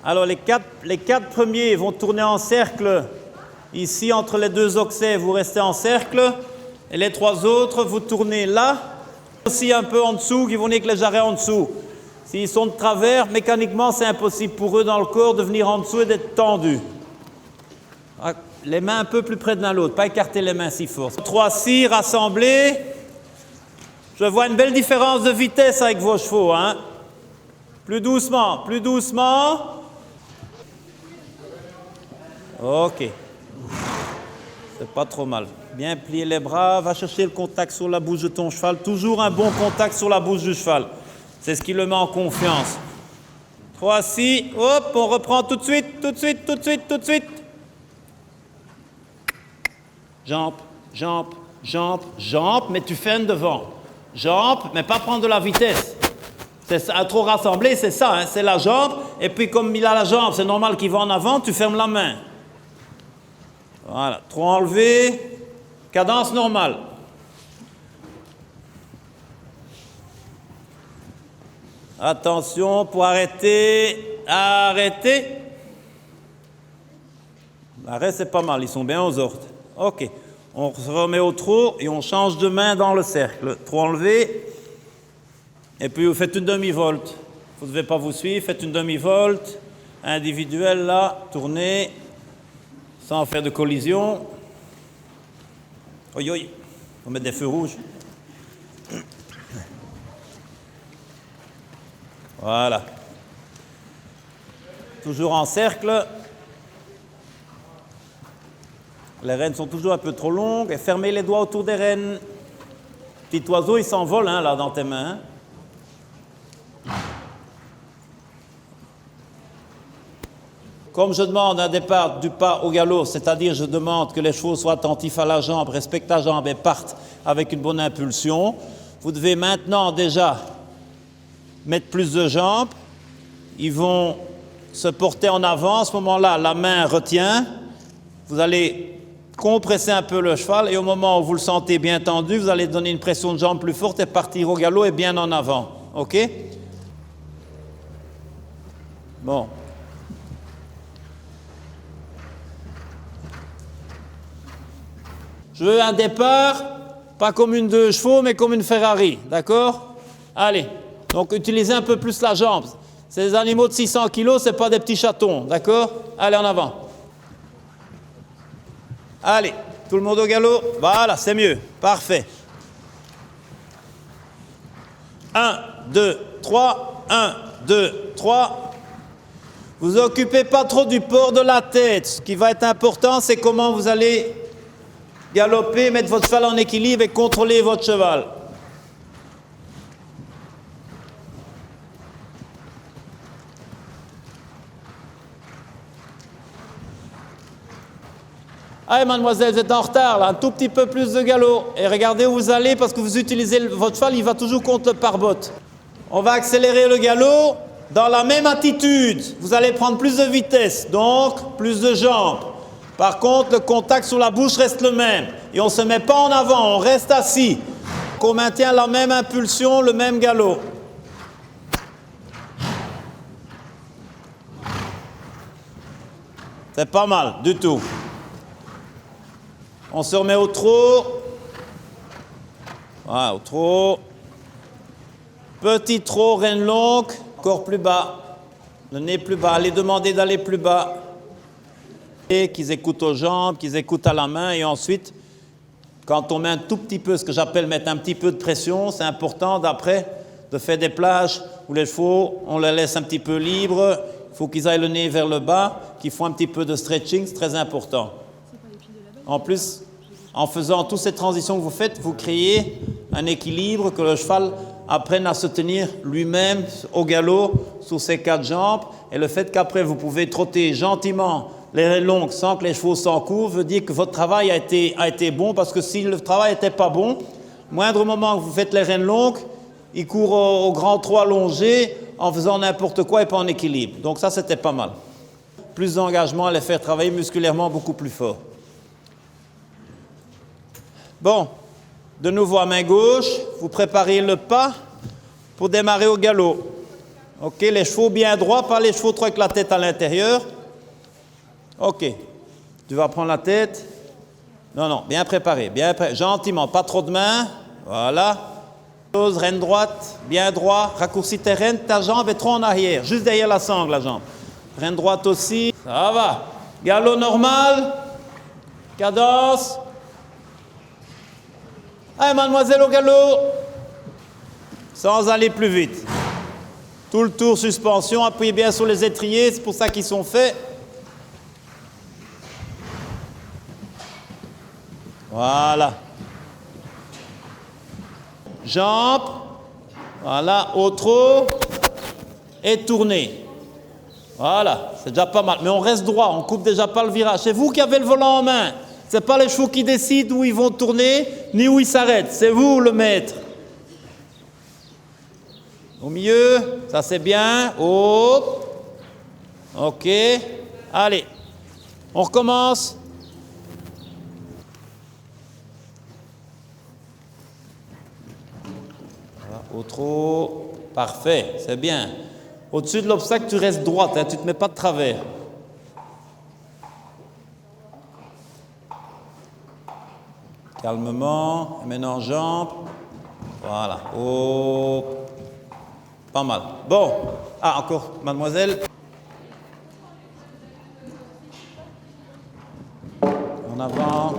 Alors les quatre premiers vont tourner en cercle. Ici, entre les deux oxets, vous restez en cercle. Et les 3 autres, vous tournez là. Aussi un peu en dessous, qui vont venir avec les jarrets en dessous. S'ils sont de travers, mécaniquement, c'est impossible pour eux dans le corps de venir en dessous et d'être tendus. Les mains un peu plus près de l'un l'autre, pas écarter les mains si fort. 3-6, rassemblés. Je vois une belle différence de vitesse avec vos chevaux. Hein. Plus doucement, plus doucement. Ok. C'est pas trop mal. Bien plier les bras, va chercher le contact sur la bouche de ton cheval. Toujours un bon contact sur la bouche du cheval. C'est ce qui le met en confiance. 3-6, hop, on reprend tout de suite, tout de suite, tout de suite, tout de suite. Jambe, jambe, jambe, jambe, mais tu fermes devant. Jambe, mais pas prendre de la vitesse. C'est ça, trop rassemblé, c'est ça, hein, c'est la jambe. Et puis comme il a la jambe, c'est normal qu'il va en avant, tu fermes la main. Voilà, trop enlevé, cadence normale. Attention pour arrêter, arrêter. L'arrêt c'est pas mal, ils sont bien aux ordres. Ok, on se remet au trot et on change de main dans le cercle. Trop enlevé. Et puis vous faites une demi-volte. Vous ne devez pas vous suivre, faites une demi-volte. Individuelle là, tournez. Sans faire de collision. Oui, oui, il faut mettre des feux rouges. Voilà. Toujours en cercle. Les rênes sont toujours un peu trop longues. Et fermez les doigts autour des rênes. Petit oiseau, il s'envole hein, là dans tes mains. Comme je demande un départ du pas au galop, c'est-à-dire je demande que les chevaux soient attentifs à la jambe, respectent la jambe et partent avec une bonne impulsion, vous devez maintenant déjà mettre plus de jambes. Ils vont se porter en avant. À ce moment-là, la main retient. Vous allez compresser un peu le cheval et au moment où vous le sentez bien tendu, vous allez donner une pression de jambe plus forte et partir au galop et bien en avant. OK? Bon. Je veux un départ, pas comme une 2 chevaux, mais comme une Ferrari, d'accord? Allez, donc utilisez un peu plus la jambe. Ces animaux de 600 kilos, ce n'est pas des petits chatons, d'accord? Allez, en avant. Allez, tout le monde au galop. Voilà, c'est mieux, parfait. 1, 2, 3, 1, 2, 3. Vous occupez pas trop du port de la tête. Ce qui va être important, c'est comment vous allez galoper, mettre votre cheval en équilibre et contrôler votre cheval. Allez, mademoiselle, vous êtes en retard, là, un tout petit peu plus de galop. Et regardez où vous allez, parce que vous utilisez votre cheval, il va toujours contre le pare-botte. On va accélérer le galop dans la même attitude. Vous allez prendre plus de vitesse, donc plus de jambes. Par contre, le contact sur la bouche reste le même. Et on ne se met pas en avant, on reste assis. On maintient la même impulsion, le même galop. C'est pas mal, du tout. On se remet au trot. Voilà, au trot. Petit trot, reine longue, encore plus bas. Le nez plus bas, allez demander d'aller plus bas. Et qu'ils écoutent aux jambes, qu'ils écoutent à la main. Et ensuite, quand on met un tout petit peu, ce que j'appelle mettre un petit peu de pression, c'est important d'après de faire des plages où les chevaux, on les laisse un petit peu libres. Il faut qu'ils aillent le nez vers le bas, qu'ils font un petit peu de stretching, c'est très important. En plus, en faisant toutes ces transitions que vous faites, vous créez un équilibre, que le cheval apprenne à se tenir lui-même au galop sur ses 4 jambes. Et le fait qu'après, vous pouvez trotter gentiment les rênes longues sans que les chevaux s'encourent, veut dire que votre travail a été bon, parce que si le travail n'était pas bon, moindre moment que vous faites les rênes longues, ils courent au grand trot allongé en faisant n'importe quoi et pas en équilibre. Donc ça, c'était pas mal. Plus d'engagement à les faire travailler musculairement beaucoup plus fort. Bon, de nouveau à main gauche, vous préparez le pas pour démarrer au galop. Ok, les chevaux bien droits, pas les chevaux trop avec la tête à l'intérieur. Ok, tu vas prendre la tête. Non, bien préparé, gentiment, pas trop de mains. Voilà. Reine droite, bien droit. Raccourcis tes rênes, ta jambe est trop en arrière, juste derrière la sangle, la jambe. Reine droite aussi, ça va. Galop normal. Cadence. Allez, mademoiselle au galop. Sans aller plus vite. Tout le tour suspension, appuyez bien sur les étriers, c'est pour ça qu'ils sont faits. Voilà. Jambes. Voilà, au trot. Et tournez. Voilà, c'est déjà pas mal. Mais on reste droit, on coupe déjà pas le virage. C'est vous qui avez le volant en main. C'est pas les chevaux qui décident où ils vont tourner, ni où ils s'arrêtent. C'est vous le maître. Au milieu, ça c'est bien. Hop. Ok. Allez, on recommence. Au trot, parfait, c'est bien. Au-dessus de l'obstacle, tu restes droite, hein, tu ne te mets pas de travers. Calmement, et maintenant jambes. Voilà. Oh. Pas mal. Bon. Ah, encore, mademoiselle. En avant.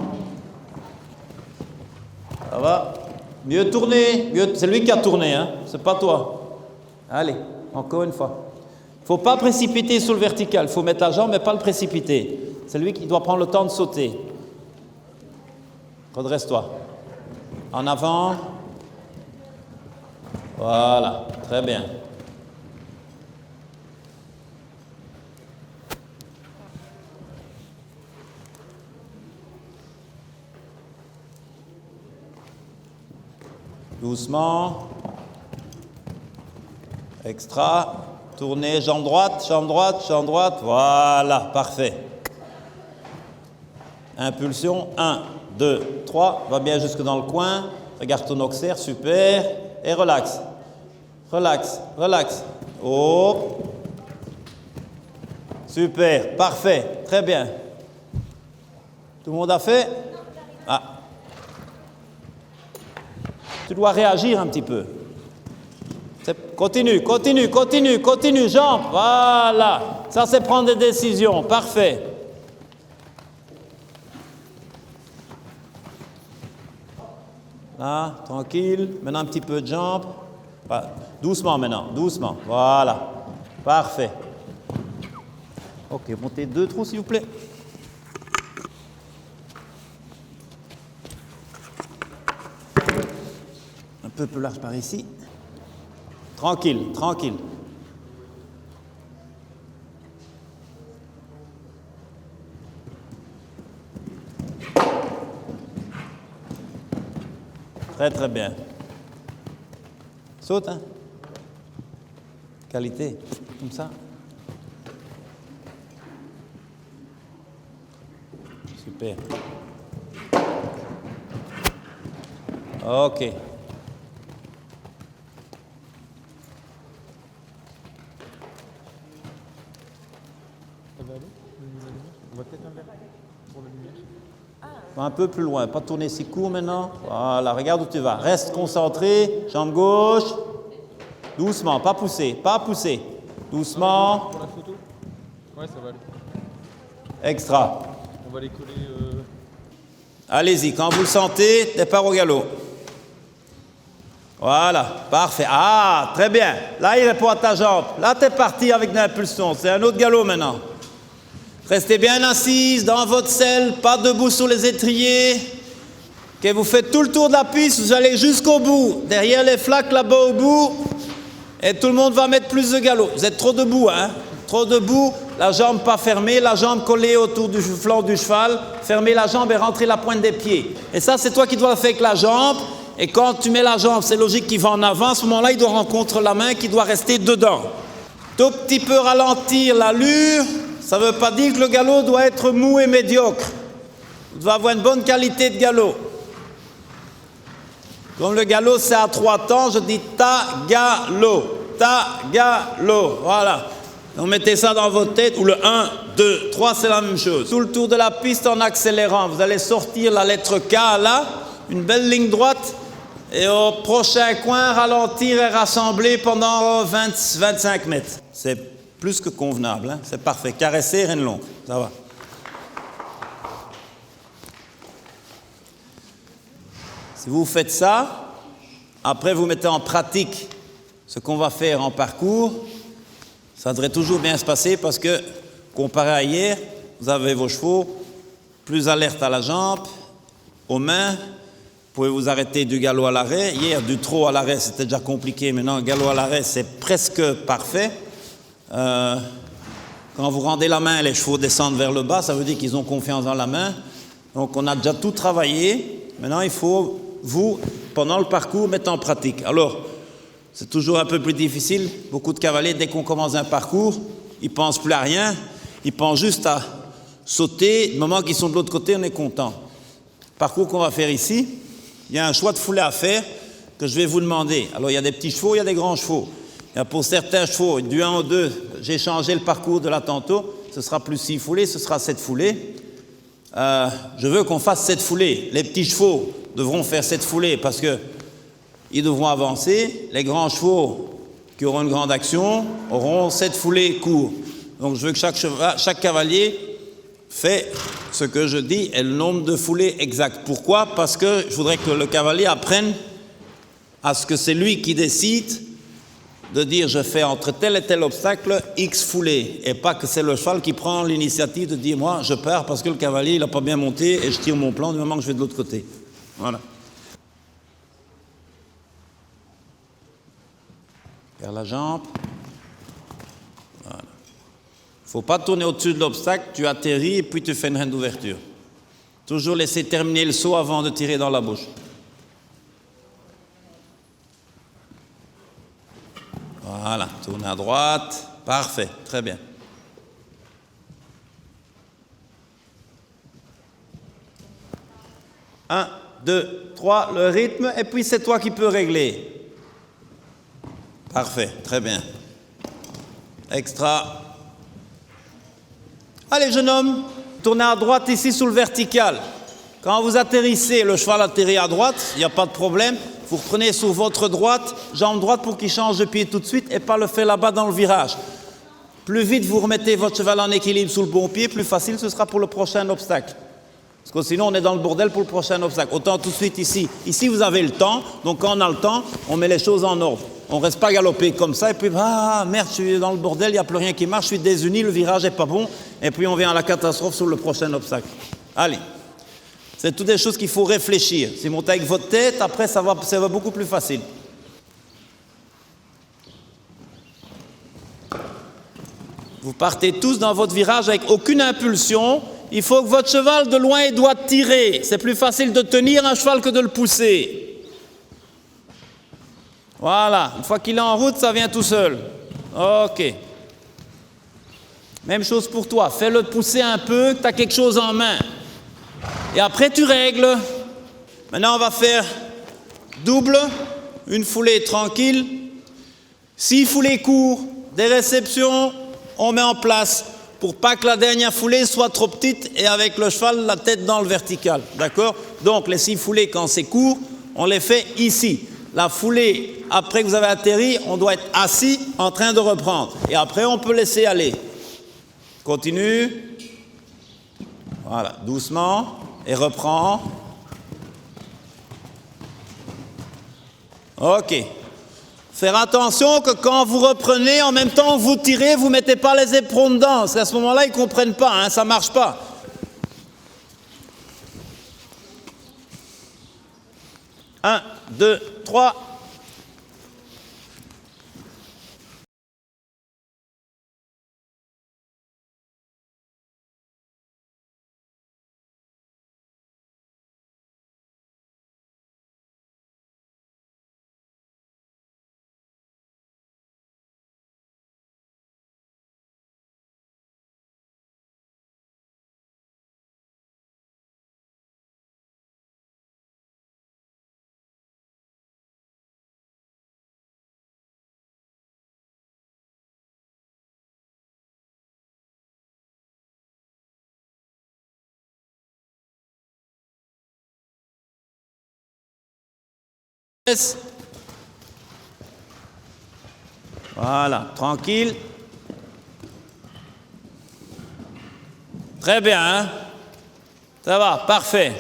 Ça va. Mieux tourner. C'est lui qui a tourné, hein. C'est pas toi. Allez, encore une fois. Il ne faut pas précipiter sur le vertical. Il faut mettre la jambe, mais pas le précipiter. C'est lui qui doit prendre le temps de sauter. Redresse-toi. En avant. Voilà. Très bien. Doucement. Extra. Tournez, jambe droite, jambe droite, jambe droite. Voilà, parfait. Impulsion. 1, 2, 3. Va bien jusque dans le coin. Regarde ton auxerre, super. Et relax. Relax, relax. Oh. Super, parfait, très bien. Tout le monde a fait? Ah. Tu dois réagir un petit peu. Continue, continue, continue, continue, jambes. Voilà. Ça, c'est prendre des décisions. Parfait. Là, tranquille. Maintenant, un petit peu de jambes. Voilà. Doucement maintenant, doucement. Voilà. Parfait. Ok, montez 2 trous, s'il vous plaît. Un peu plus large par ici. Tranquille, tranquille. Très, très bien. Saute, hein. Qualité, comme ça. Super. Ok. On va peut-être un verre pour la lumière. Un peu plus loin, pas tourner si court maintenant. Voilà, regarde où tu vas. Reste concentré, jambe gauche. Doucement, pas pousser, pas pousser. Doucement. Pour la photo? Ouais, ça va aller. Extra. On va les coller. Allez-y, quand vous le sentez, départ au galop. Voilà, parfait. Ah, très bien. Là, il répond à ta jambe. Là, tu es parti avec l'impulsion. C'est un autre galop maintenant. Restez bien assise dans votre selle, pas debout sur les étriers. Okay, vous faites tout le tour de la piste, vous allez jusqu'au bout. Derrière les flaques, là-bas au bout. Et tout le monde va mettre plus de galop. Vous êtes trop debout, hein? Trop debout, la jambe pas fermée, la jambe collée autour du flanc du cheval. Fermez la jambe et rentrez la pointe des pieds. Et ça, c'est toi qui dois le faire avec la jambe. Et quand tu mets la jambe, c'est logique qu'il va en avant. À ce moment-là, il doit rencontrer la main qui doit rester dedans. Tout petit peu ralentir l'allure. Ça ne veut pas dire que le galop doit être mou et médiocre. Il doit avoir une bonne qualité de galop. Comme le galop, c'est à 3 temps, je dis ta galop. tagalo. Voilà. Donc mettez ça dans votre tête, ou le 1, 2, 3, c'est la même chose. Tout le tour de la piste en accélérant. Vous allez sortir la lettre K là, une belle ligne droite, et au prochain coin, ralentir et rassembler pendant 20-25 mètres. C'est plus que convenable, hein? C'est parfait. Caresser, rien de long, ça va. Si vous faites ça, après vous mettez en pratique ce qu'on va faire en parcours, ça devrait toujours bien se passer parce que, comparé à hier, vous avez vos chevaux plus alertes à la jambe, aux mains, vous pouvez vous arrêter du galop à l'arrêt. Hier, du trot à l'arrêt, c'était déjà compliqué, maintenant, le galop à l'arrêt, c'est presque parfait. Quand vous rendez la main, les chevaux descendent vers le bas, ça veut dire qu'ils ont confiance dans la main. Donc, on a déjà tout travaillé. Maintenant, il faut, vous, pendant le parcours, mettre en pratique. Alors, c'est toujours un peu plus difficile. Beaucoup de cavaliers, dès qu'on commence un parcours, ils ne pensent plus à rien. Ils pensent juste à sauter. Le moment qu'ils sont de l'autre côté, on est content. Le parcours qu'on va faire ici, il y a un choix de foulée à faire que je vais vous demander. Alors, il y a des petits chevaux, il y a des grands chevaux. Il y a pour certains chevaux, du 1 au 2, j'ai changé le parcours de là tantôt. Ce sera plus 6 foulées, ce sera 7 foulées. Je veux qu'on fasse 7 foulées. Les petits chevaux devront faire 7 foulées parce que ils devront avancer. Les grands chevaux qui auront une grande action auront 7 foulées courts. Donc je veux que chaque cavalier fait ce que je dis et le nombre de foulées exact. Pourquoi? Parce que je voudrais que le cavalier apprenne à ce que c'est lui qui décide de dire je fais entre tel et tel obstacle X foulées, et pas que c'est le cheval qui prend l'initiative de dire moi je pars parce que le cavalier il n'a pas bien monté et je tire mon plan du moment que je vais de l'autre côté. Voilà. Vers la jambe. Voilà. Il ne faut pas tourner au-dessus de l'obstacle, tu atterris et puis tu fais une reine d'ouverture. Toujours laisser terminer le saut avant de tirer dans la bouche. Voilà, tournez à droite. Parfait, très bien. Un, 2, 3, le rythme, et puis c'est toi qui peux régler. Parfait, très bien. Extra. Allez, jeune homme, tournez à droite ici sous le vertical. Quand vous atterrissez, le cheval atterrit à droite, il n'y a pas de problème. Vous reprenez sur votre droite, jambe droite pour qu'il change de pied tout de suite et pas le faire là-bas dans le virage. Plus vite vous remettez votre cheval en équilibre sous le bon pied, plus facile ce sera pour le prochain obstacle. Parce que sinon on est dans le bordel pour le prochain obstacle. Autant tout de suite ici. Ici vous avez le temps, donc quand on a le temps, on met les choses en ordre. On ne reste pas galopé comme ça et puis ah merde, je suis dans le bordel, il n'y a plus rien qui marche, je suis désuni, le virage n'est pas bon et puis on vient à la catastrophe sur le prochain obstacle. Allez. C'est toutes des choses qu'il faut réfléchir. Si vous montez avec votre tête, après ça va beaucoup plus facile. Vous partez tous dans votre virage avec aucune impulsion. Il faut que votre cheval de loin il doit tirer. C'est plus facile de tenir un cheval que de le pousser. Voilà. Une fois qu'il est en route, ça vient tout seul. Ok. Même chose pour toi. Fais-le pousser un peu, que tu as quelque chose en main. Et après, tu règles. Maintenant, on va faire double, une foulée tranquille, 6 foulées courtes, des réceptions, on met en place pour pas que la dernière foulée soit trop petite et avec le cheval, la tête dans le vertical. D'accord? Donc, les 6 foulées, quand c'est court, on les fait ici. La foulée, après que vous avez atterri, on doit être assis en train de reprendre. Et après, on peut laisser aller. Continue. Voilà, doucement. Et reprend. Ok. Faire attention que quand vous reprenez, en même temps que vous tirez, vous ne mettez pas les éperons dedans. Parce qu'à ce moment-là, ils ne comprennent pas, hein, ça ne marche pas. 1, 2, 3. Voilà, tranquille. Très bien, hein? Ça va, parfait.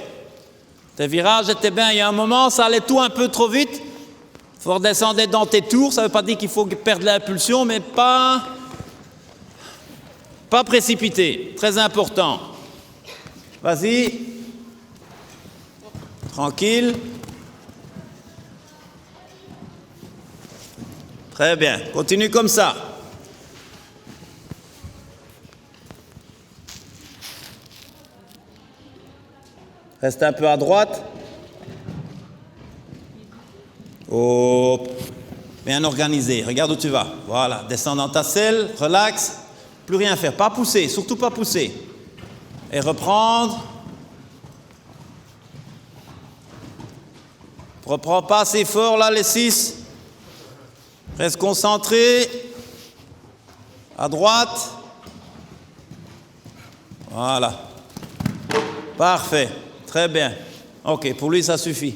Tes virages étaient bien. Il y a un moment, ça allait tout un peu trop vite. Il faut redescendre dans tes tours. Ça ne veut pas dire qu'il faut perdre l'impulsion, mais pas précipiter. Très important. Vas-y. Tranquille. Très bien. Continue comme ça. Reste un peu à droite. Oh, bien organisé. Regarde où tu vas. Voilà. Descends dans ta selle. Relax. Plus rien faire. Pas pousser. Surtout pas pousser. Et reprendre. Reprends pas assez fort là, les 6. Reste concentré. À droite. Voilà. Parfait. Très bien. Ok, pour lui, ça suffit.